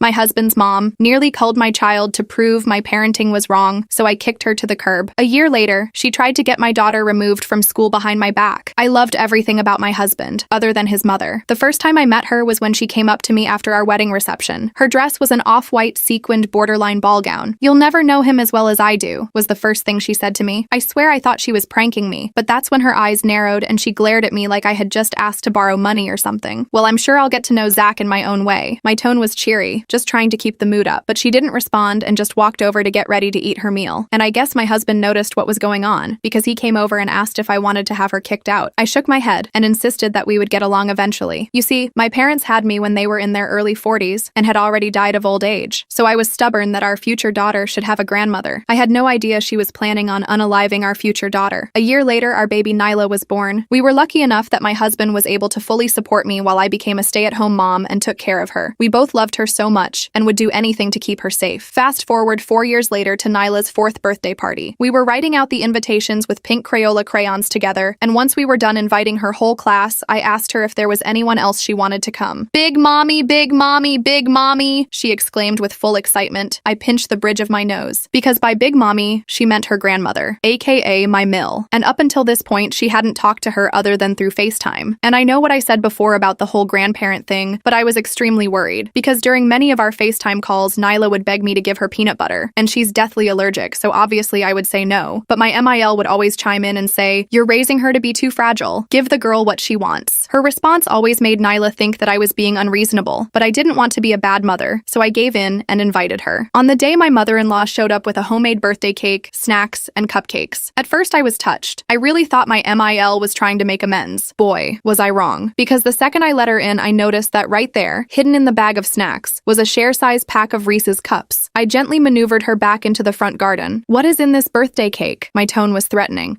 my husband's mom, nearly culled my child to prove my parenting was wrong, so I kicked her to the curb. A year later, she tried to get my daughter removed from school behind my back. I loved everything about my husband, other than his mother. The first time I met her was when she came up to me after our wedding reception. Her dress was an off-white sequined borderline ball gown. "You'll never know him as well as I do," was the first thing she said to me. I swear I thought she was pranking me, but that's when her eyes narrowed and she glared at me like I had just asked to borrow money or something. "Well, I'm sure I'll get to know Zach in my own way." My tone was cheery, just trying to keep the mood up, but she didn't respond and just walked over to get ready to eat her meal. And I guess my husband noticed what was going on, because he came over and asked if I wanted to have her kicked out. I shook my head and insisted that we would get along eventually. You see, my parents had me when they were in their early 40s and had already died of old age, so I was stubborn that our future daughter should have a grandmother. I had no idea she was planning on unaliving our future daughter. A year later, our baby Nyla was born. We were lucky enough that my husband was able to fully support me while I became a stay-at-home mom and took care of her. We both loved her so much and would do anything to keep her safe. Fast forward 4 years later to Nyla's 4th birthday party. We were writing out the invitations with pink Crayola crayons together, and once we were done inviting her whole class, I asked her if there was anyone else she wanted to come. "Big mommy, big mommy, big mommy," she exclaimed with full excitement. I pinched the bridge of my nose, because by big mommy, she meant her grandmother, aka my mill. And up until this point, she hadn't talked to her other than through FaceTime. And I know what I said before about the whole grandparent thing, but I was extremely worried, because during many of our FaceTime calls, Nyla would beg me to give her peanut butter, and she's deathly allergic, so obviously I would say no. But my MIL would always chime in and say, "You're raising her to be too fragile. Give the girl what she wants." Her response always made Nyla think that I was being unreasonable, but I didn't want to be a bad mother, so I gave in and invited her. On the day my mother-in-law showed up with a homemade birthday cake, snacks, and cupcakes. At first I was touched. I really thought my MIL was trying to make amends. Boy, was I wrong. Because the second I let her in, I noticed that right there, hidden in the bag of snacks, was a share-size pack of Reese's cups. I gently maneuvered her back into the front garden. "What is in this birthday cake?" My tone was threatening.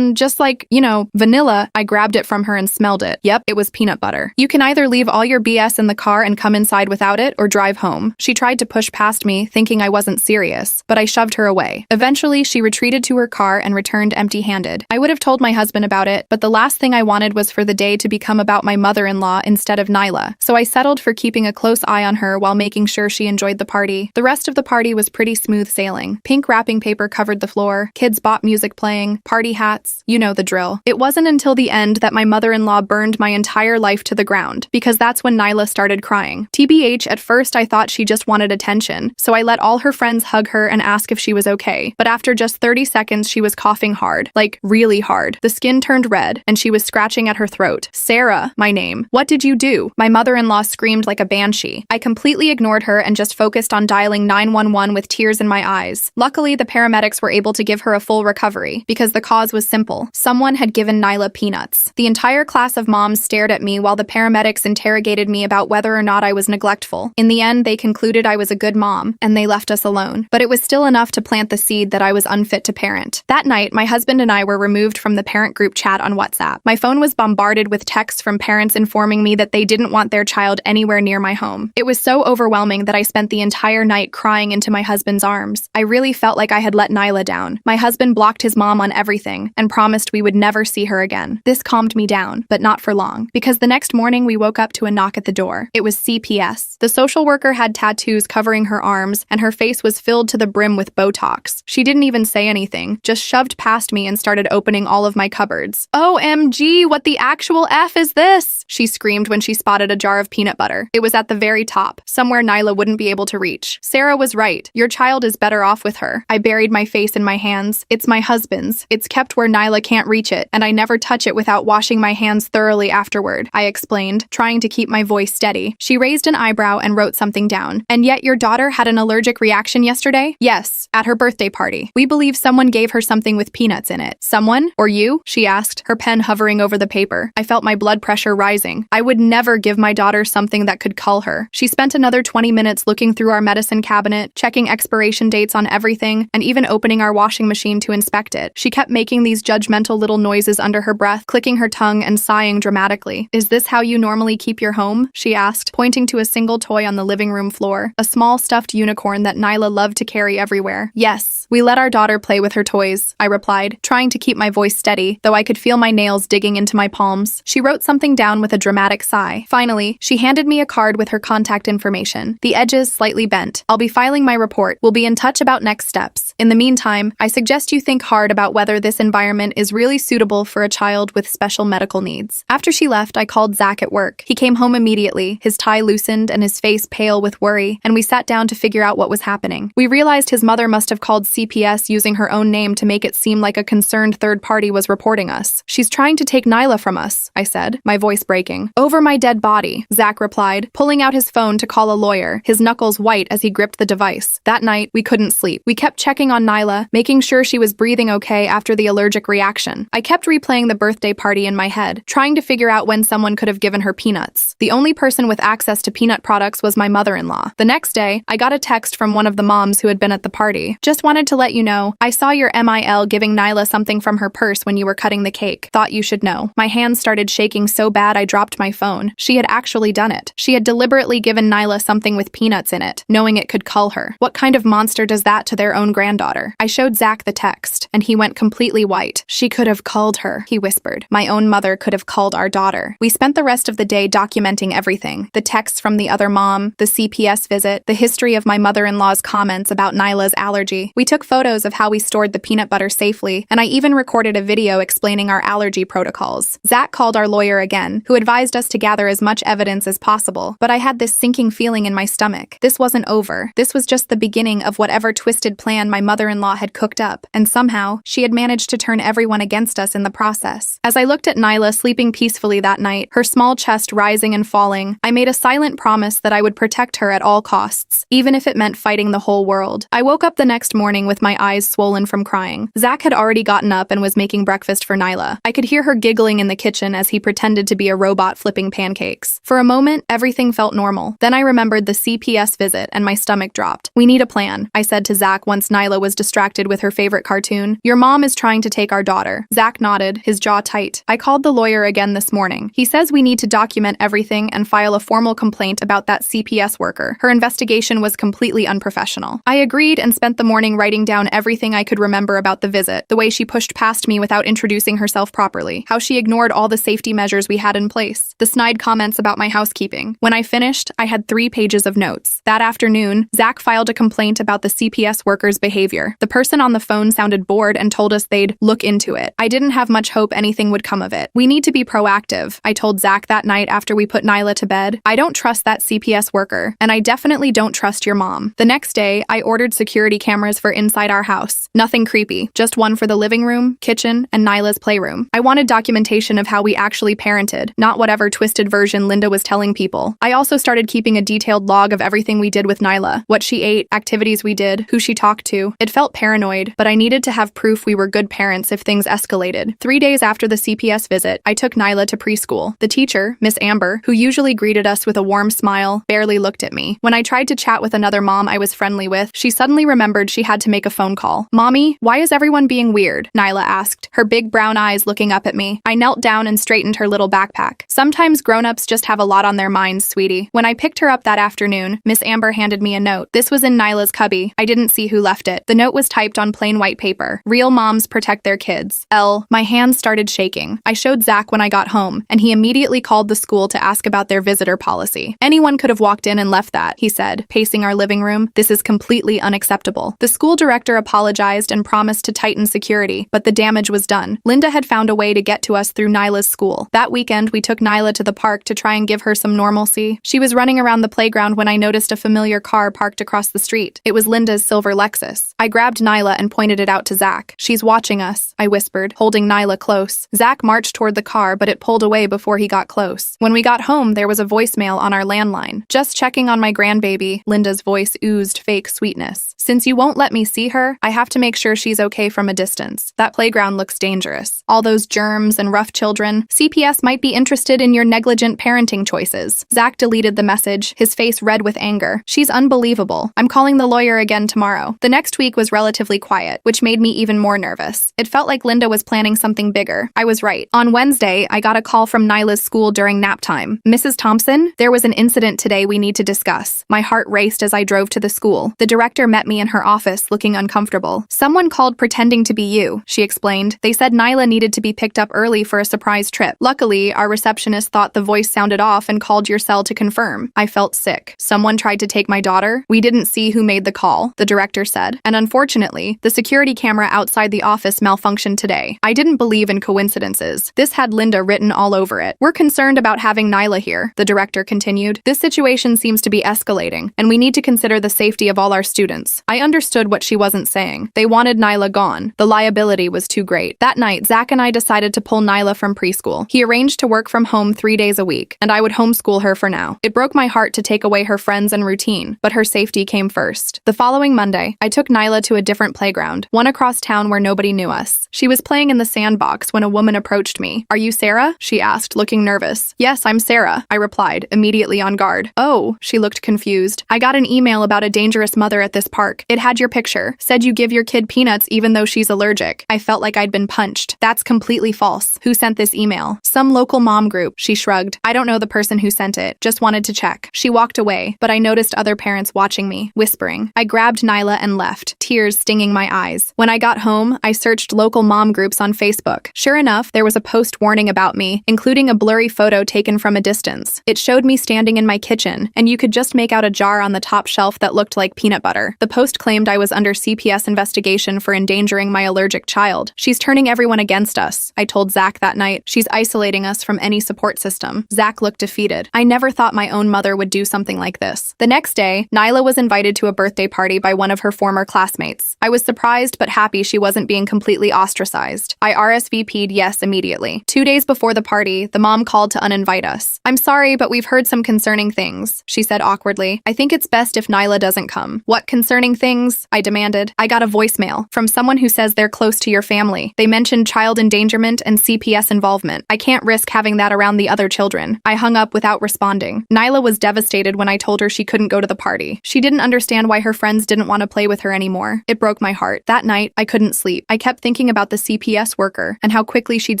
Just like, vanilla." I grabbed it from her and smelled it. Yep, it was peanut butter. "You can either leave all your BS in the car and come inside without it, or drive home." She tried to push past me, thinking I wasn't serious, but I shoved her away. Eventually, she retreated to her car and returned empty-handed. I would have told my husband about it, but the last thing I wanted was for the day to become about my mother-in-law instead of Nyla, so I settled for keeping a close eye on her while making sure she enjoyed the party. The rest of the party was pretty smooth sailing. Pink wrapping paper covered the floor, kids bought music playing, party hats, you know the drill. It wasn't until the end that my mother-in-law burned my entire life to the ground, because that's when Nyla started crying. TBH, at first I thought she just wanted attention, so I let all her friends hug her and ask if she was okay. But after just 30 seconds, she was coughing hard, like really hard. The skin turned red, and she was scratching at her throat. "Sarah," my name. "What did you do?" My mother-in-law screamed like a banshee. I completely ignored her and just focused on dialing 911 with tears in my eyes. Luckily, the paramedics were able to give her a full recovery, because the cause was simple. Someone had given Nyla peanuts. The entire class of moms stared at me while the paramedics interrogated me about whether or not I was neglectful. In the end, they concluded I was a good mom, and they left us alone. But it was still enough to plant the seed that I was unfit to parent. That night, my husband and I were removed from the parent group chat on WhatsApp. My phone was bombarded with texts from parents informing me that they didn't want their child anywhere near my home. It was so overwhelming that I spent the entire night crying into my husband's arms. I really felt like I had let Nyla down. My husband blocked his mom on everything and promised we would never see her again. This calmed me down, but not for long, because the next morning we woke up to a knock at the door. It was CPS. The social worker had tattoos covering her arms, and her face was filled to the brim with Botox. She didn't even say anything, just shoved past me and started opening all of my cupboards. "OMG, what the actual F is this?" she screamed when she spotted a jar of peanut butter. It was at the very top, somewhere Nyla wouldn't be able to reach. "Sarah was right. Your child is better off with her." I buried my face in my hands. "It's my husband's. It's kept where Nyla can't reach it, and I never touch it without washing my hands thoroughly afterward," I explained, trying to keep my voice steady. She raised an eyebrow and wrote something down. "And yet your daughter had an allergic reaction yesterday?" "Yes, at her birthday party. We believe someone gave her something with peanuts in it." "Someone? Or you?" she asked, her pen hovering over the paper. I felt my blood pressure rising. I would never give my daughter something that could cull her. She spent another 20 minutes looking through our medicine cabinet, checking expiration dates on everything, and even opening our washing machine to inspect it. She kept making these judgmental little noises under her breath, clicking her tongue and sighing dramatically. "Is this how you normally keep your home?" she asked, pointing to a single toy on the living room floor, a small stuffed unicorn that Nyla loved to carry everywhere. "Yes, we let our daughter play with her toys," I replied, trying to keep my voice steady, though I could feel my nails digging into my palms. She wrote something down with a dramatic sigh. Finally, she handed me a card with her contact information. information. The edges slightly bent. I'll be filing my report. We'll be in touch about next steps. In the meantime, I suggest you think hard about whether this environment is really suitable for a child with special medical needs. After she left, I called Zach at work. He came home immediately, his tie loosened and his face pale with worry, and we sat down to figure out what was happening. We realized his mother must have called CPS using her own name to make it seem like a concerned third party was reporting us. She's trying to take Nyla from us, I said, my voice breaking. Over my dead body, Zach replied, pulling out his phone to call a lawyer, his knuckles white as he gripped the device. That night, we couldn't sleep. We kept checking on Nyla, making sure she was breathing okay after the allergic reaction. I kept replaying the birthday party in my head, trying to figure out when someone could have given her peanuts. The only person with access to peanut products was my mother-in-law. The next day, I got a text from one of the moms who had been at the party. Just wanted to let you know, I saw your MIL giving Nyla something from her purse when you were cutting the cake. Thought you should know. My hands started shaking so bad I dropped my phone. She had actually done it. She had deliberately given Nyla something with peanuts in it, knowing it could cull her. What kind of monster does that to their own granddaughter? I showed Zach the text, and he went completely white. She could have culled her, he whispered. My own mother could have culled our daughter. We spent the rest of the day documenting everything. The texts from the other mom, the CPS visit, the history of my mother-in-law's comments about Nyla's allergy. We took photos of how we stored the peanut butter safely, and I even recorded a video explaining our allergy protocols. Zach called our lawyer again, who advised us to gather as much evidence as possible, but I had this sinking feeling in my stomach. This wasn't over. This was just the beginning of whatever twisted plan my mother-in-law had cooked up, and somehow, she had managed to turn everyone against us in the process. As I looked at Nyla sleeping peacefully that night, her small chest rising and falling, I made a silent promise that I would protect her at all costs, even if it meant fighting the whole world. I woke up the next morning with my eyes swollen from crying. Zach had already gotten up and was making breakfast for Nyla. I could hear her giggling in the kitchen as he pretended to be a robot flipping pancakes. For a moment, everything felt normal. Then I remembered the CPS visit and my stomach dropped. We need a plan, I said to Zach once Nyla was distracted with her favorite cartoon. Your mom is trying to take our daughter. Zach nodded, his jaw tight. I called the lawyer again this morning. He says we need to document everything and file a formal complaint about that CPS worker. Her investigation was completely unprofessional. I agreed and spent the morning writing down everything I could remember about the visit, the way she pushed past me without introducing herself properly, how she ignored all the safety measures we had in place, the snide comments about my housekeeping. When I finished, I had 3 pages of notes. That afternoon, Zach filed a complaint about the CPS worker's behavior. The person on the phone sounded bored and told us they'd look into it. I didn't have much hope anything would come of it. We need to be proactive, I told Zach that night after we put Nyla to bed. I don't trust that CPS worker, and I definitely don't trust your mom. The next day, I ordered security cameras for inside our house. Nothing creepy, just one for the living room, kitchen, and Nyla's playroom. I wanted documentation of how we actually parented, not whatever twisted version Linda was telling people. I also started keeping a detailed log of everything we did with Nyla, what she ate, activities we did, who she talked to. It felt paranoid, but I needed to have proof we were good parents if things escalated. 3 days after the CPS visit, I took Nyla to preschool. The teacher, Miss Amber, who usually greeted us with a warm smile, barely looked at me. When I tried to chat with another mom I was friendly with, she suddenly remembered she had to make a phone call. Mommy, why is everyone being weird? Nyla asked, her big brown eyes looking up at me. I knelt down and straightened her little backpack. Sometimes grown-ups just have a lot on their minds, sweetie. When I picked her up that afternoon, Miss Amber handed me a note. This was in Nyla's cubby. I didn't see who left it. The note was typed on plain white paper. Real moms protect their kids. My hands started shaking. I showed Zach when I got home, and he immediately called the school to ask about their visitor policy. Anyone could have walked in and left that, he said, pacing our living room. This is completely unacceptable. The school director apologized and promised to tighten security, but the damage was done. Linda had found a way to get to us through Nyla's school. That weekend, we took Nyla to the park to try and give her some normalcy. She was running around the playground when I noticed a familiar car parked across the street. It was Linda's silver Lexus. I grabbed Nyla and pointed it out to Zach. She's watching us, I whispered, holding Nyla close. Zach marched toward the car, but it pulled away before he got close. When we got home, there was a voicemail on our landline. Just checking on my grandbaby, Linda's voice oozed fake sweetness. Since you won't let me see her, I have to make sure she's okay from a distance. That playground looks dangerous. All those germs and rough children. CPS might be interested in your negligent parenting choices. Zach deleted the message, his face red with anger. She's unbelievable. I'm calling the lawyer again tomorrow. The next week was relatively quiet, which made me even more nervous. It felt like Linda was planning something bigger. I was right. On Wednesday, I got a call from Nyla's school during nap time. Mrs. Thompson, there was an incident today we need to discuss. My heart raced as I drove to the school. The director met me in her office, looking uncomfortable. Someone called pretending to be you, she explained. They said Nyla needed to be picked up early for a surprise trip. Luckily, our receptionist thought the voice sounded off and called your cell to confirm. I felt felt sick. Someone tried to take my daughter? We didn't see who made the call, the director said. And unfortunately, the security camera outside the office malfunctioned today. I didn't believe in coincidences. This had Linda written all over it. We're concerned about having Nyla here, the director continued. This situation seems to be escalating, and we need to consider the safety of all our students. I understood what she wasn't saying. They wanted Nyla gone. The liability was too great. That night, Zach and I decided to pull Nyla from preschool. He arranged to work from home 3 days a week, and I would homeschool her for now. It broke my heart to take away her friends and routine, but her safety came first. The following Monday, I took Nyla to a different playground, one across town where nobody knew us. She was playing in the sandbox when a woman approached me. "Are you Sarah?" she asked, looking nervous. "Yes, I'm Sarah," I replied, immediately on guard. "Oh," she looked confused. "I got an email about a dangerous mother at this park. It had your picture. Said you give your kid peanuts even though she's allergic." I felt like I'd been punched. "That's completely false. Who sent this email?" "Some local mom group," she shrugged. "I don't know the person who sent it. Just wanted to check." She walked away, but I noticed other parents watching me, whispering. I grabbed Nyla and left, tears stinging my eyes. When I got home, I searched local mom groups on Facebook. Sure enough, there was a post warning about me, including a blurry photo taken from a distance. It showed me standing in my kitchen, and you could just make out a jar on the top shelf that looked like peanut butter. The post claimed I was under CPS investigation for endangering my allergic child. "She's turning everyone against us," I told Zach that night. "She's isolating us from any support system." Zach looked defeated. I never thought my own mother would do something like this. The next day, Nyla was invited to a birthday party by one of her former classmates. I was surprised but happy she wasn't being completely ostracized. I RSVP'd yes immediately. 2 days before the party, the mom called to uninvite us. "I'm sorry, but we've heard some concerning things," she said awkwardly. "I think it's best if Nyla doesn't come." "What concerning things?" I demanded. "I got a voicemail from someone who says they're close to your family. They mentioned child endangerment and CPS involvement. I can't risk having that around the other children." I hung up without responding. Nyla was devastated when I told her she couldn't go to the party. She didn't understand why her friends didn't want to play with her anymore. It broke my heart. That night, I couldn't sleep. I kept thinking about the CPS worker and how quickly she'd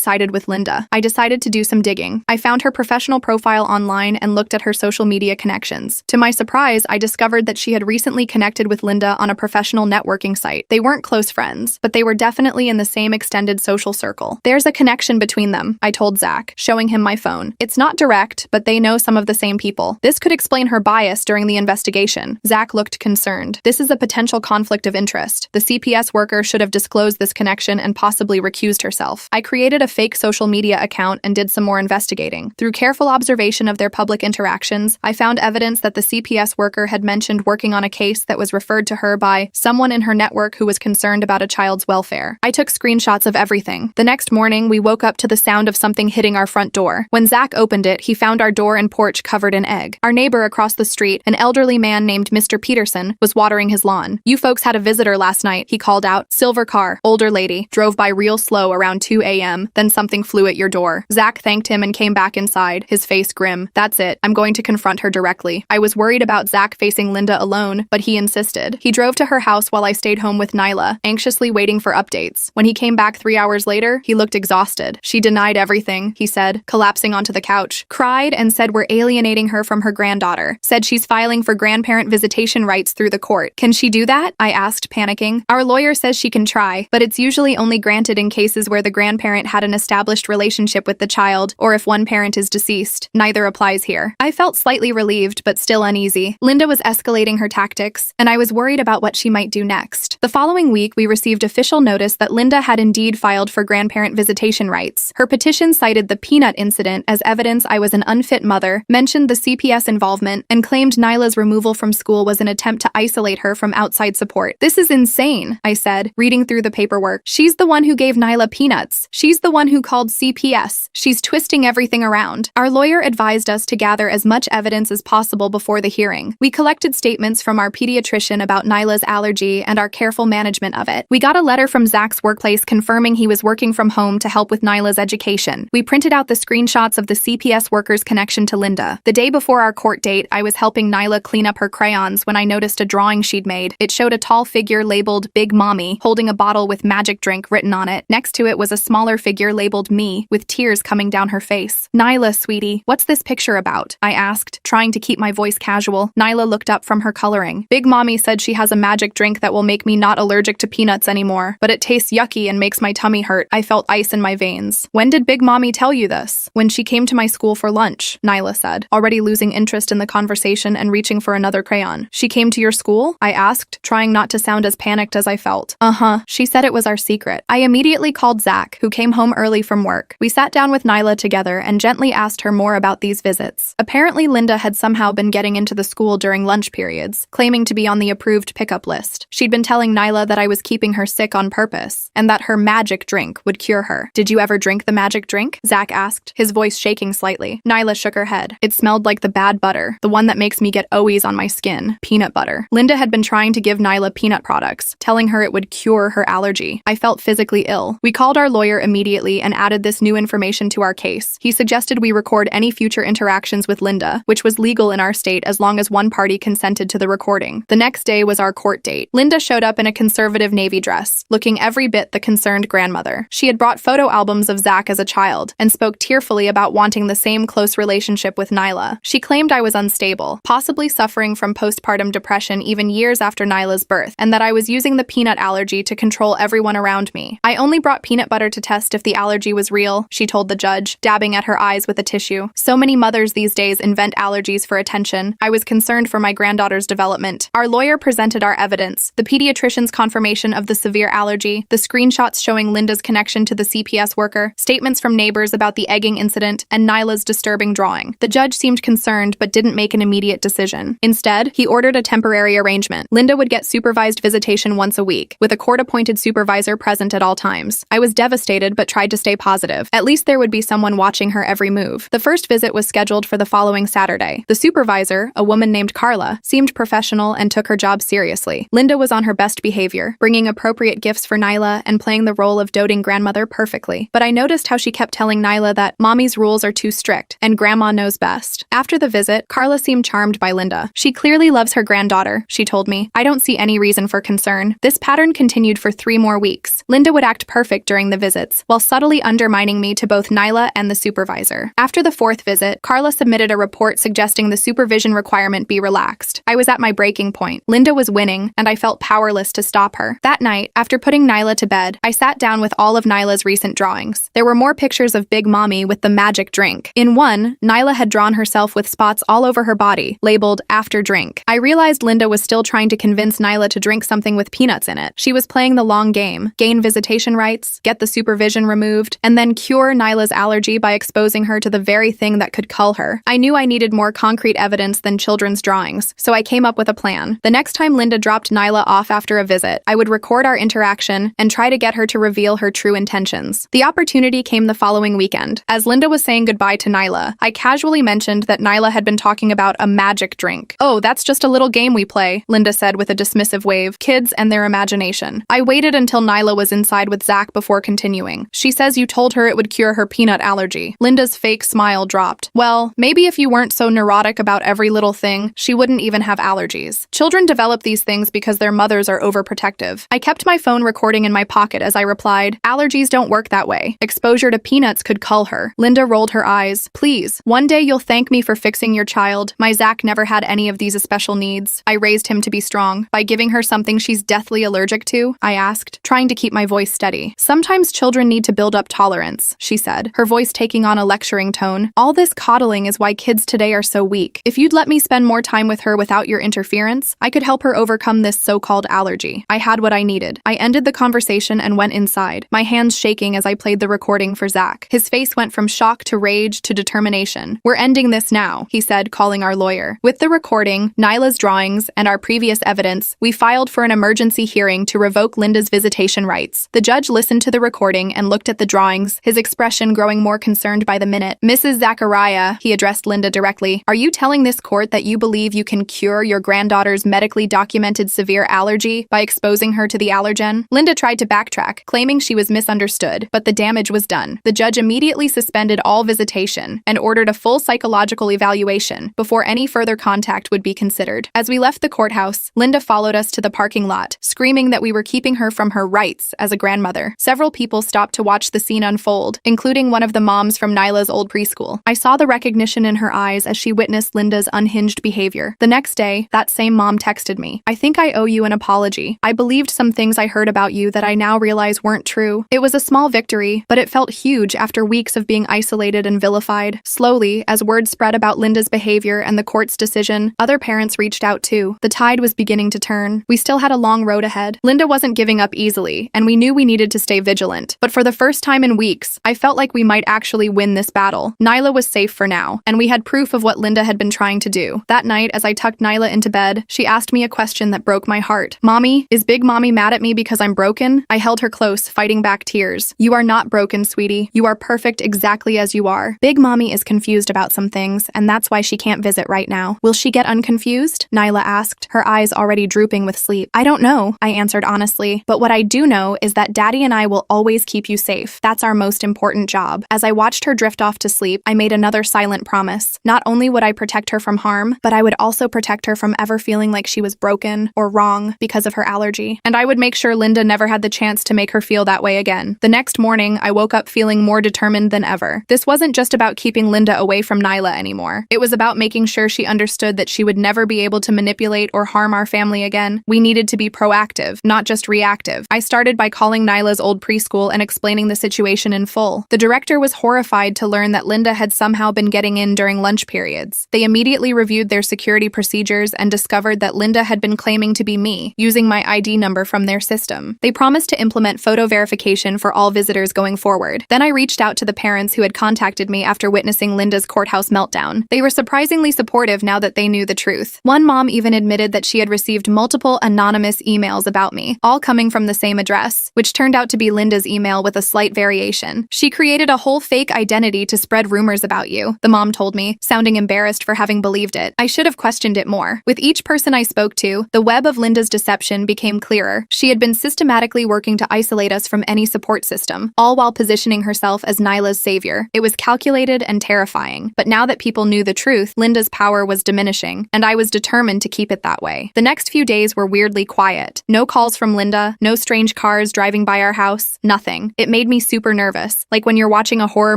sided with Linda. I decided to do some digging. I found her professional profile online and looked at her social media connections. To my surprise, I discovered that she had recently connected with Linda on a professional networking site. They weren't close friends, but they were definitely in the same extended social circle. "There's a connection between them," I told Zach, showing him my phone. "It's not direct, but they know some of the same people. This could explain her bias during the investigation." Zach looked concerned. "This is a potential conflict of interest. The CPS worker should have disclosed this connection and possibly recused herself." I created a fake social media account and did some more investigating. Through careful observation of their public interactions, I found evidence that the CPS worker had mentioned working on a case that was referred to her by someone in her network who was concerned about a child's welfare. I took screenshots of everything. The next morning, we woke up to the sound of something hitting our front door. When Zach opened it, he found our door and porch covered in egg. Our neighbor across the street, an elderly man named Mr. Peterson, was watering his lawn. "You folks had a visitor last night," he called out. "Silver car, older lady, drove by real slow around 2 a.m., then something flew at your door." Zach thanked him and came back inside, his face grim. "That's it. I'm going to confront her directly." I was worried about Zach facing Linda alone, but he insisted. He drove to her house while I stayed home with Nyla, anxiously waiting for updates. When he came back 3 hours later, he looked exhausted. "She denied everything," he said, collapsing onto the couch. "Cried and said we're alienating her from her granddaughter. Said she's filing for grandparent visitation rights through the court." "Can she do that?" I asked, panicking. "Our lawyer says she can try, but it's usually only granted in cases where the grandparent had an established relationship with the child, or if one parent is deceased. Neither applies here." I felt slightly relieved, but still uneasy. Linda was escalating her tactics, and I was worried about what she might do next. The following week, we received official notice that Linda had indeed filed for grandparent visitation rights. Her petition cited the peanut incident as evidence I was an unfit mother, mentioned the CPS involvement, and claimed Nyla's removal from school was an attempt to isolate her from outside support. "This is insane," I said, reading through the paperwork. "She's the one who gave Nyla peanuts. She's the one who called CPS. She's twisting everything around." Our lawyer advised us to gather as much evidence as possible before the hearing. We collected statements from our pediatrician about Nyla's allergy and our careful management of it. We got a letter from Zach's workplace confirming he was working from home to help with Nyla's education. We printed out the screenshots of the CPS worker's connection to Linda. The day before our court date, I was helping Nyla clean up her crayons when I noticed a drawing she'd made. It showed a tall figure labeled Big Mommy, holding a bottle with magic drink written on it. Next to it was a smaller figure labeled Me, with tears coming down her face. "Nyla, sweetie, what's this picture about?" I asked, trying to keep my voice casual. Nyla looked up from her coloring. "Big Mommy said she has a magic drink that will make me not allergic to peanuts anymore, but it tastes yucky and makes my tummy hurt." I felt ice in my veins. "When did Big Mommy tell you this?" "When she came to my school for lunch," Nyla said, already losing interest interest in the conversation and reaching for another crayon. "She came to your school?" I asked, trying not to sound as panicked as I felt. "Uh-huh. She said it was our secret." I immediately called Zach, who came home early from work. We sat down with Nyla together and gently asked her more about these visits. Apparently, Linda had somehow been getting into the school during lunch periods, claiming to be on the approved pickup list. She'd been telling Nyla that I was keeping her sick on purpose, and that her magic drink would cure her. "Did you ever drink the magic drink?" Zach asked, his voice shaking slightly. Nyla shook her head. "It smelled like the bad butter, the one that makes me get owies on my skin. Peanut butter." Linda had been trying to give Nyla peanut products, telling her it would cure her allergy. I felt physically ill. We called our lawyer immediately and added this new information to our case. He suggested we record any future interactions with Linda, which was legal in our state as long as one party consented to the recording. The next day was our court date. Linda showed up in a conservative navy dress, looking every bit the concerned grandmother. She had brought photo albums of Zach as a child and spoke tearfully about wanting the same close relationship with Nyla. She claimed I was unstable, possibly suffering from postpartum depression even years after Nyla's birth, and that I was using the peanut allergy to control everyone around me. "I only brought peanut butter to test if the allergy was real," she told the judge, dabbing at her eyes with a tissue. "So many mothers these days invent allergies for attention. I was concerned for my granddaughter's development." Our lawyer presented our evidence: the pediatrician's confirmation of the severe allergy, the screenshots showing Linda's connection to the CPS worker, statements from neighbors about the egging incident, and Nyla's disturbing drawing. The judge seemed concerned but didn't make an immediate decision. Instead, he ordered a temporary arrangement. Linda would get supervised visitation once a week, with a court-appointed supervisor present at all times. I was devastated but tried to stay positive. At least there would be someone watching her every move. The first visit was scheduled for the following Saturday. The supervisor, a woman named Carla, seemed professional and took her job seriously. Linda was on her best behavior, bringing appropriate gifts for Nyla and playing the role of doting grandmother perfectly. But I noticed how she kept telling Nyla that mommy's rules are too strict and grandma knows best. After the visit, Carla seemed charmed by Linda. "She clearly loves her granddaughter," she told me. "I don't see any reason for concern." This pattern continued for 3 more weeks. Linda would act perfect during the visits, while subtly undermining me to both Nyla and the supervisor. After the 4th visit, Carla submitted a report suggesting the supervision requirement be relaxed. I was at my breaking point. Linda was winning, and I felt powerless to stop her. That night, after putting Nyla to bed, I sat down with all of Nyla's recent drawings. There were more pictures of Big Mommy with the magic drink. In one, Nyla had drawn herself with spots all over her body, labeled "after drink." I realized Linda was still trying to convince Nyla to drink something with peanuts in it. She was playing the long game: gain visitation rights, get the supervision removed, and then cure Nyla's allergy by exposing her to the very thing that could cull her. I knew I needed more concrete evidence than children's drawings, so I came up with a plan. The next time Linda dropped Nyla off after a visit, I would record our interaction and try to get her to reveal her true intentions. The opportunity came the following weekend. As Linda was saying goodbye to Nyla, I casually mentioned that Nyla had been talking about a magic drink. "Oh, that's just a little game we play," Linda said with a dismissive wave. "Kids and their imagination." I waited until Nyla was inside with Zach before continuing. "She says you told her it would cure her peanut allergy." Linda's fake smile dropped. "Well, maybe if you weren't so neurotic about every little thing, she wouldn't even have allergies. Children develop these things because their mothers are overprotective." I kept my phone recording in my pocket as I replied, "Allergies don't work that way. Exposure to peanuts could cull her." Linda rolled her eyes. "Please, one day you'll thank me for fixing your child. My Zach never had any of these special needs. I raised him to be strong. By giving her something she's deathly allergic to?" I asked, trying to keep my voice steady. "Sometimes children need to build up tolerance," she said, her voice taking on a lecturing tone. "All this coddling is why kids today are so weak. If you'd let me spend more time with her without your interference, I could help her overcome this so-called allergy." I had what I needed. I ended the conversation and went inside, my hands shaking as I played the recording for Zach. His face went from shock to rage to determination. "We're ending this now," he said, calling our lawyer. With the recording, Nyla's drawings, and our previous evidence, we filed for an emergency hearing to revoke Linda's visitation rights. The judge listened to the recording and looked at the drawings, his expression growing more concerned by the minute. "Mrs. Zachariah," he addressed Linda directly, "are you telling this court that you believe you can cure your granddaughter's medically documented severe allergy by exposing her to the allergen?" Linda tried to backtrack, claiming she was misunderstood, but the damage was done. The judge immediately suspended all visitation and ordered a full psychological evaluation before any further contact would be considered. As we left the courthouse, Linda followed us to the parking lot, screaming that we were keeping her from her rights as a grandmother. Several people stopped to watch the scene unfold, including one of the moms from Nyla's old preschool. I saw the recognition in her eyes as she witnessed Linda's unhinged behavior. The next day, that same mom texted me, "I think I owe you an apology. I believed some things I heard about you that I now realize weren't true." It was a small victory, but it felt huge after weeks of being isolated and vilified. Slowly, as word spread about Linda's Linda's behavior and the court's decision, other parents reached out too. The tide was beginning to turn. We still had a long road ahead. Linda wasn't giving up easily, and we knew we needed to stay vigilant. But for the first time in weeks, I felt like we might actually win this battle. Nyla was safe for now, and we had proof of what Linda had been trying to do. That night, as I tucked Nyla into bed, she asked me a question that broke my heart. "Mommy, is Big Mommy mad at me because I'm broken?" I held her close, fighting back tears. "You are not broken, sweetie. You are perfect exactly as you are. Big Mommy is confused about some things, and that's why she can't visit right now." "Will she get unconfused?" Nyla asked, her eyes already drooping with sleep. "I don't know," I answered honestly, "but what I do know is that Daddy and I will always keep you safe. That's our most important job." As I watched her drift off to sleep, I made another silent promise. Not only would I protect her from harm, but I would also protect her from ever feeling like she was broken or wrong because of her allergy. And I would make sure Linda never had the chance to make her feel that way again. The next morning, I woke up feeling more determined than ever. This wasn't just about keeping Linda away from Nyla anymore. It was about making sure she understood that she would never be able to manipulate or harm our family again. We needed to be proactive, not just reactive. I started by calling Nyla's old preschool and explaining the situation in full. The director was horrified to learn that Linda had somehow been getting in during lunch periods. They immediately reviewed their security procedures and discovered that Linda had been claiming to be me, using my ID number from their system. They promised to implement photo verification for all visitors going forward. Then I reached out to the parents who had contacted me after witnessing Linda's courthouse meltdown. They were surprisingly supportive now that they knew the truth. One mom even admitted that she had received multiple anonymous emails about me, all coming from the same address, which turned out to be Linda's email with a slight variation. "She created a whole fake identity to spread rumors about you," the mom told me, sounding embarrassed for having believed it. I should have questioned it more. With each person I spoke to, the web of Linda's deception became clearer. She had been systematically working to isolate us from any support system, all while positioning herself as Nyla's savior. It was calculated and terrifying. But now that people knew the truth, Linda's power was diminishing, and I was determined to keep it that way. The next few days were weirdly quiet. No calls from Linda, no strange cars driving by our house, nothing. It made me super nervous, like when you're watching a horror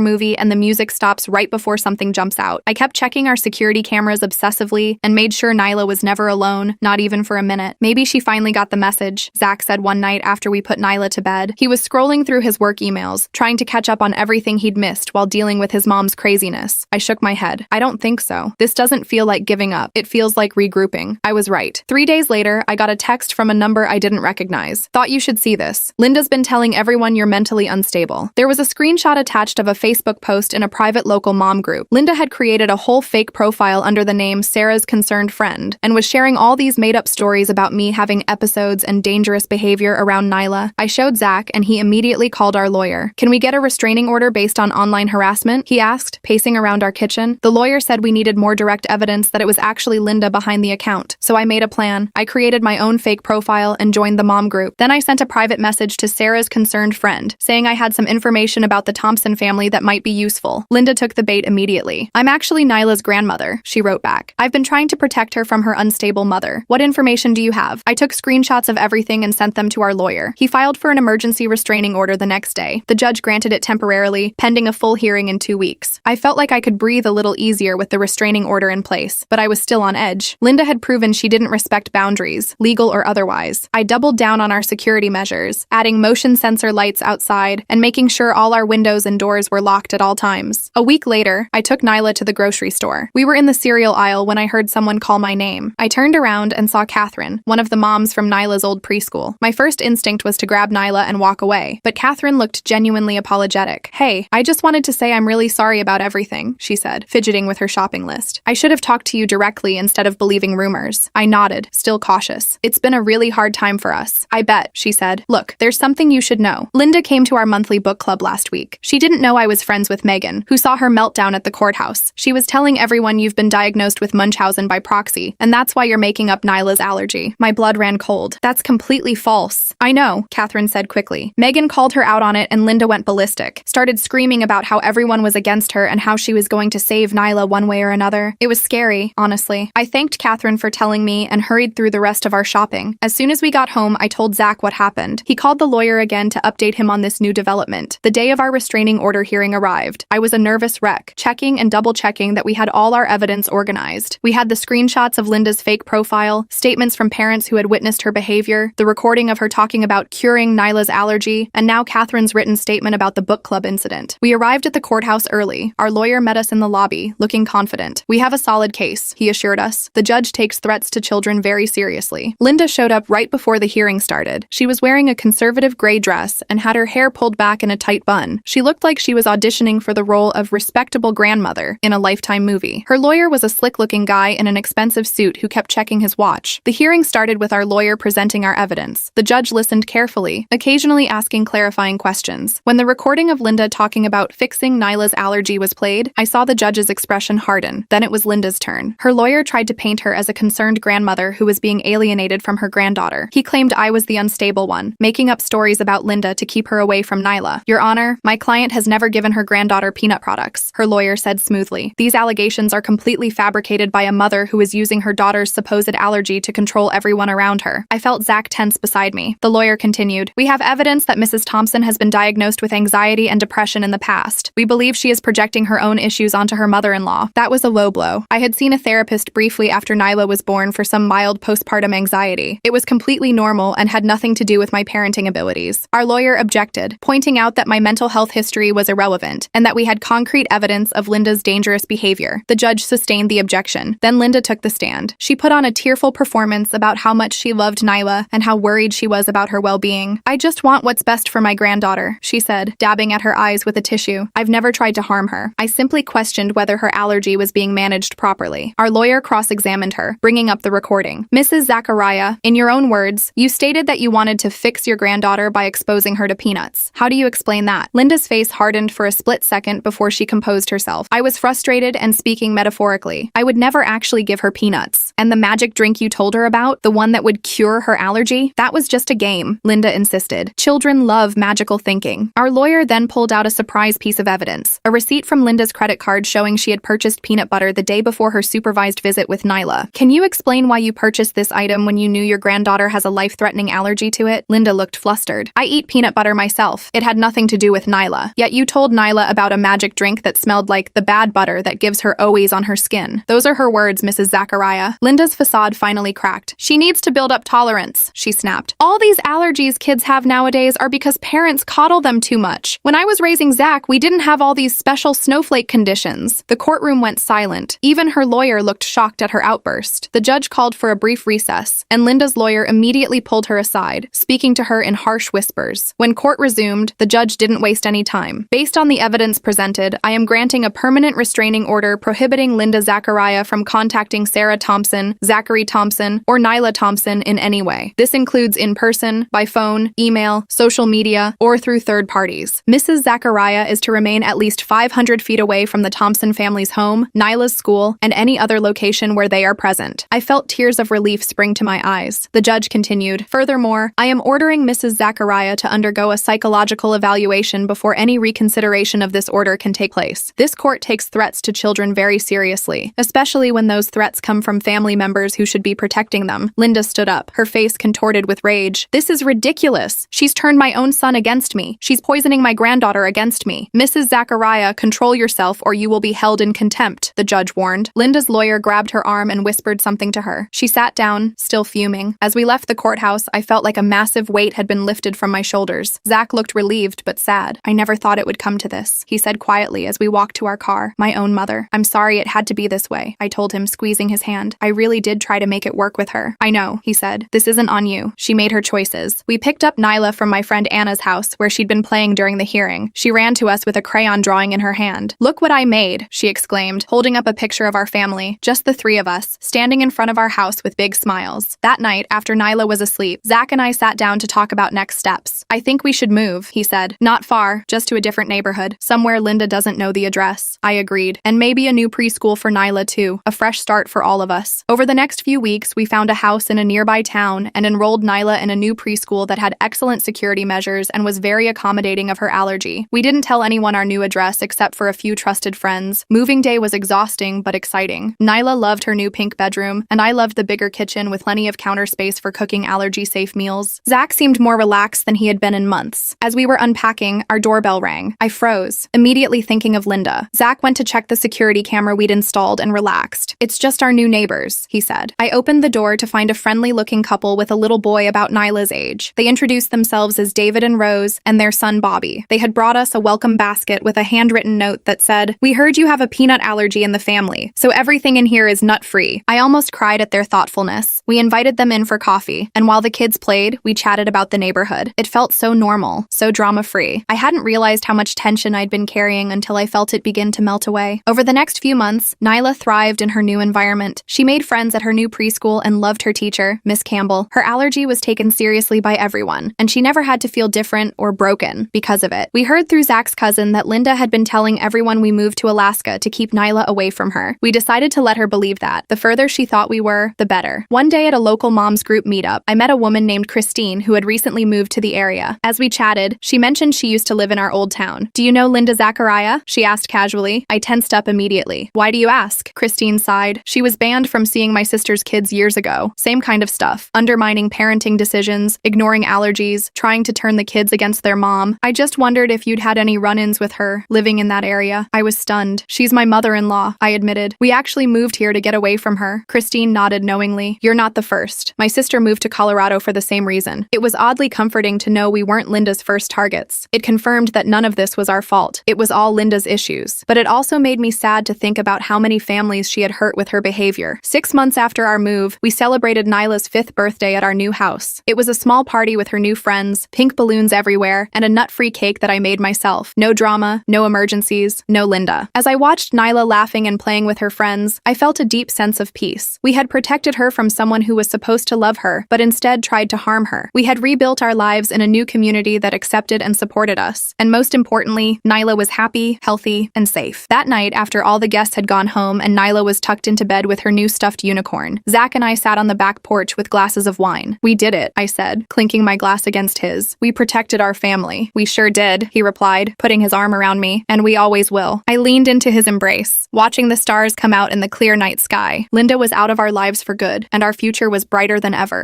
movie and the music stops right before something jumps out. I kept checking our security cameras obsessively and made sure Nyla was never alone, not even for a minute. "Maybe she finally got the message," Zach said one night after we put Nyla to bed. He was scrolling through his work emails, trying to catch up on everything he'd missed while dealing with his mom's craziness. I shook my head. "I don't think so. This doesn't feel like giving up. It feels like regrouping." I was right. 3 days later, I got a text from a number I didn't recognize. "Thought you should see this. Linda's been telling everyone you're mentally unstable." There was a screenshot attached of a Facebook post in a private local mom group. Linda had created a whole fake profile under the name Sarah's Concerned Friend and was sharing all these made-up stories about me having episodes and dangerous behavior around Nyla. I showed Zach, and he immediately called our lawyer. "Can we get a restraining order based on online harassment?" he asked, pacing around our kitchen. The lawyer said we needed more direct evidence that it was actually Linda behind the account. So I made a plan. I created my own fake profile and joined the mom group. Then I sent a private message to Sarah's Concerned Friend, saying I had some information about the Thompson family that might be useful. Linda took the bait immediately. "I'm actually Nyla's grandmother," she wrote back. "I've been trying to protect her from her unstable mother. What information do you have?" I took screenshots of everything and sent them to our lawyer. He filed for an emergency restraining order the next day. The judge granted it temporarily, pending a full hearing in 2 weeks. I felt like I could breathe a little easier with the restraining order in place, but I was still on edge. Linda had proven she didn't respect boundaries, legal or otherwise. I doubled down on our security measures, adding motion sensor lights outside and making sure all our windows and doors were locked at all times. A week later, I took Nyla to the grocery store. We were in the cereal aisle when I heard someone call my name. I turned around and saw Catherine, one of the moms from Nyla's old preschool. My first instinct was to grab Nyla and walk away, but Catherine looked genuinely apologetic. "Hey, I just wanted to say I'm really sorry about everything," she said, fidgeting with her shopping list. "I should have talked to you directly instead of believing rumors." I nodded, still cautious. "It's been a really hard time for us." "I bet," she said. "Look, there's something you should know. Linda came to our monthly book club last week. She didn't know I was friends with Megan, who saw her meltdown at the courthouse. She was telling everyone you've been diagnosed with Munchausen by proxy, and that's why you're making up Nyla's allergy." My blood ran cold. "That's completely false." "I know," Catherine said quickly. "Megan called her out on it and Linda went ballistic, started screaming about how everyone was against her and how she was going to save Nyla one way or another. It was scary, honestly." I thanked Catherine for telling me and hurried through the rest of our shopping. As soon as we got home, I told Zach what happened. He called the lawyer again to update him on this new development. The day of our restraining order hearing arrived. I was a nervous wreck, checking and double-checking that we had all our evidence organized. We had the screenshots of Linda's fake profile, statements from parents who had witnessed her behavior, the recording of her talking about curing Nyla's allergy, and now Catherine's written statement about the book club incident. We arrived at the courthouse early. Our lawyer met us in the lobby, looking confident. "We have a solid case," he assured us. "The judge takes threats to children very seriously." Linda showed up right before the hearing started. She was wearing a conservative gray dress and had her hair pulled back in a tight bun. She looked like she was auditioning for the role of respectable grandmother in a Lifetime movie. Her lawyer was a slick-looking guy in an expensive suit who kept checking his watch. The hearing started with our lawyer presenting our evidence. The judge listened carefully, occasionally asking clarifying questions. When the recording of Linda talking about fixing Nyla's allergy was played, I saw the judge's expression harden. Then it was Linda's turn. Her lawyer tried to paint her as a concerned grandmother who was being alienated from her granddaughter. He claimed I was the unstable one, making up stories about Linda to keep her away from Nyla. "Your Honor, my client has never given her granddaughter peanut products," her lawyer said smoothly. "These allegations are completely fabricated by a mother who is using her daughter's supposed allergy to control everyone around her." I felt Zach tense beside me. The lawyer continued, "We have evidence that Mrs. Thompson has been diagnosed with anxiety and depression in the past. We believe she is projecting her own issues onto her mother-in-law." That was a low blow. I had seen a therapist briefly after Nyla was born for some mild postpartum anxiety. It was completely normal and had nothing to do with my parenting abilities. Our lawyer objected, pointing out that my mental health history was irrelevant and that we had concrete evidence of Linda's dangerous behavior. The judge sustained the objection. Then Linda took the stand. She put on a tearful performance about how much she loved Nyla and how worried she was about her well-being. "I just want what's best for my granddaughter," she said, dabbing at her eyes with a tissue. "I've never tried to harm her. I simply questioned whether her allergy was being managed properly." Our lawyer cross-examined her, bringing up the recording. "Mrs. Zachariah, in your own words, you stated that you wanted to fix your granddaughter by exposing her to peanuts. How do you explain that?" Linda's face hardened for a split second before she composed herself. "I was frustrated and speaking metaphorically. I would never actually give her peanuts. And the magic drink you told her about, the one that would cure her allergy, that was just a game," Linda insisted. "Children love magical thinking." Our lawyer then pulled out a surprise piece of evidence, a receipt from Linda's credit card showing she had purchased peanut butter the day before her supervised visit with Nyla. "Can you explain why you purchased this item when you knew your granddaughter has a life-threatening allergy to it?" Linda looked flustered. "I eat peanut butter myself. It had nothing to do with Nyla. Yet you told Nyla about a magic drink that smelled like the bad butter that gives her always on her skin." "Those are her words, Mrs. Zachariah." Linda's facade finally cracked. "She needs to build up tolerance," she snapped. "All these allergies kids have nowadays are because parents coddle them too much. When I was raising Zach, we didn't have all these special snowflake conditions." The courtroom went silent. Even her lawyer looked shocked at her outburst. The judge called for a brief recess, and Linda's lawyer immediately pulled her aside, speaking to her in harsh whispers. When court resumed, the judge didn't waste any time. "Based on the evidence presented, I am granting a permanent restraining order prohibiting Linda Zachariah from contacting Sarah Thompson, Zachary Thompson, or Nyla Thompson in any way. This includes in person, by phone, email, social media, or through third parties. Mrs. Zachariah is to remain at least 500 feet away from the Thompson family's home, Nyla's school, and any other location where they are present." I felt tears of relief spring to my eyes. The judge continued, "Furthermore, I am ordering Mrs. Zachariah to undergo a psychological evaluation before any reconsideration of this order can take place. This court takes threats to children very seriously, especially when those threats come from family members who should be protecting them." Linda stood up, her face contorted with rage. "This is ridiculous. She's turned my own son against me. She's poisoning my granddaughter against me. Mrs. Zachariah, control yourself or you will be held in contempt," the judge warned. Linda's lawyer grabbed her arm and whispered something to her. She sat down, still fuming. As we left the courthouse, I felt like a massive weight had been lifted from my shoulders. Zach looked relieved but sad. "I never thought it would come to this," he said quietly as we walked to our car. "My own mother. I'm sorry it had to be this way," I told him, squeezing his hand. "I really did try to make it work with her." "I know," he said. "This isn't on you. She made her choices." We picked up Nyla from my friend Anna's house, where she'd been playing during the hearing. She ran to us with a crayon drawing in her hand. "Look what I made," she exclaimed, holding up a picture of our family, just the three of us, standing in front of our house with big smiles. That night, after Nyla was asleep, Zach and I sat down to talk about next steps. "I think we should move," he said. "Not far, just to a different neighborhood. Somewhere Linda doesn't know the address." I agreed. "And maybe a new preschool for Nyla too. A fresh start for all of us." Over the next few weeks, we found a house in a nearby town and enrolled Nyla in a new preschool that had excellent security measures and was very accommodating of her allergy. We didn't tell anyone our new address except for a few trusted friends. Moving day was exhausting but exciting. Nyla loved her new pink bedroom, and I loved the bigger kitchen with plenty of counter space for cooking allergy-safe meals. Zach seemed more relaxed than he had been in months. As we were unpacking, our doorbell rang. I froze, immediately thinking of Linda. Zach went to check the security camera we'd installed and relaxed. "It's just our new neighbors," he said. I opened the door to find a friendly-looking couple with a little boy about Nyla's age. They introduced themselves as David and Rose and their son Bobby. They had brought us a welcome basket with a handwritten note that said, "We heard you have a peanut allergy in the family, so everything in here is nut-free. I almost cried at their thoughtfulness. We invited them in for coffee, and while the kids played, we chatted about the neighborhood. It felt so normal, so drama-free. I hadn't realized how much tension I'd been carrying until I felt it begin to melt away. Over the next few months, Nyla thrived in her new environment. She made friends at her new preschool and loved her teacher, Miss Campbell. Her allergy was taken seriously by everyone, and she never had to feel different or broken because of it. We heard through Zach's cousin that Linda had been telling everyone we moved to Alaska to keep Nyla away from her. We decided to let her believe that. The further she thought we were, the better. One day at a local moms group meetup, I met a woman named Christine who had recently moved to the area. As we chatted, she mentioned she used to live in our old town. "Do you know Linda Zachariah?" she asked casually. I tensed up immediately. "Why do you ask?" Christine sighed. "She was banned from seeing my sister's kids years ago. Same kind of stuff. Undermining parenting decisions, ignoring allergies, trying to turn the kids against their mom. I just wondered if you'd had any run-ins with her, living in that area." I was stunned. "She's my mother-in-law," I admitted. "We actually moved here to get away from her." Christine nodded knowingly. "You're not the first. My sister moved to Colorado for the same reason." It was oddly comforting to know we weren't Linda's first targets. It confirmed that none of this was our fault. It was all Linda's issues. But it also made me sad to think about how many families she had hurt with her behavior. 6 months after our move, we celebrated Nyla's 5th birthday at our new house. It was a small party with her new friends, pink balloons everywhere, and a nut-free cake that I made myself. No drama, no emergencies, no Linda. As I watched Nyla laughing and playing with her friends, I felt a deep sense of peace. We had protected her from someone who was supposed to love her, but instead tried to harm her. We had rebuilt our lives in a new community that accepted and supported us. And most importantly, Nyla was happy, healthy, and safe. That night, after all the guests had gone home and Nyla was tucked into bed with her new stuffed unicorn, Zach and I sat on the back porch with glasses of wine. "We did it," I said, clinking my glass against his. "We protected our family." "We sure did," he replied, putting his arm around me, "and we always will." I leaned into his embrace, watching the stars come out in the clear night sky. Linda was out of our lives for good, and our future was brighter than ever.